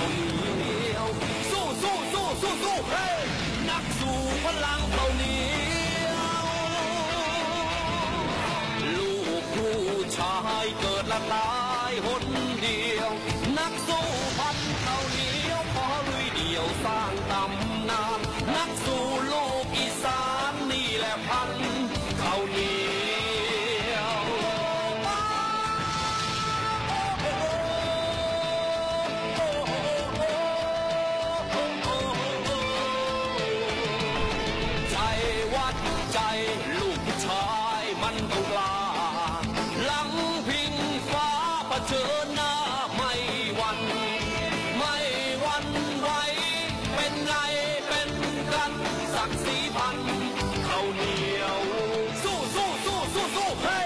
เขาเหนียวสู้สู้สู้สู้สู้เฮ้นักสู้พลังเขาเหนียวลูกผู้ชายเกิดและตายหนเดียวนักสู้พันเขาเหนียวขอลุยเดียวสร้างตำนานนักสู้โลกอีสานนี่แหละพันเขาเหนียวใจวัดใจลูกผู้ชายมันต้องกล้าหลังพิงฟ้าเผชิญหน้าไม่หวั่นไม่หวั่นไหวเป็นไงเป็นกันศักดิ์ศรีพันเขาเหนียวสู้สู้สู้สู้สู้เฮ้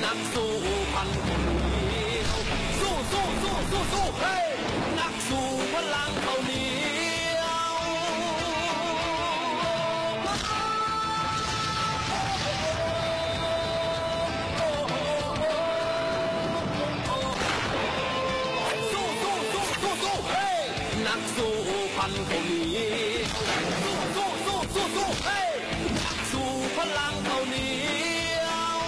นักสู้พันคนเหนียวสู้สู้สู้สู้สู้เฮ้นักสู้พลังเขาเหนียวสู้สู้สู้สู้สู้เฮ้นักสู้พันเขาเหนียวสู้สู้สู้สู้สู้เฮ้นักสู้พลังเขาเหนียว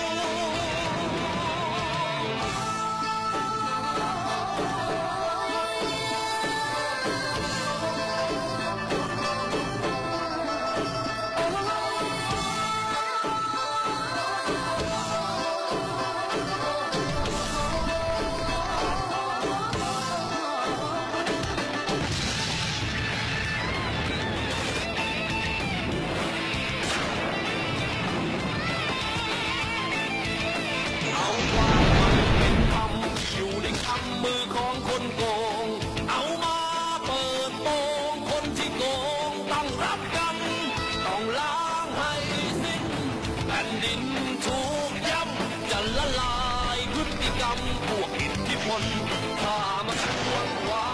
เอาความมันเป็นธรรมอยู่ในกำมือของคนโกงเอามาเปิดโปงคนที่โกงต้องรับกรรมต้องล้างให้สิ้นแผ่นดินถูกย้ำจะละลายพฤติกรรมพวกอิทธิพลข้ามาทวงความ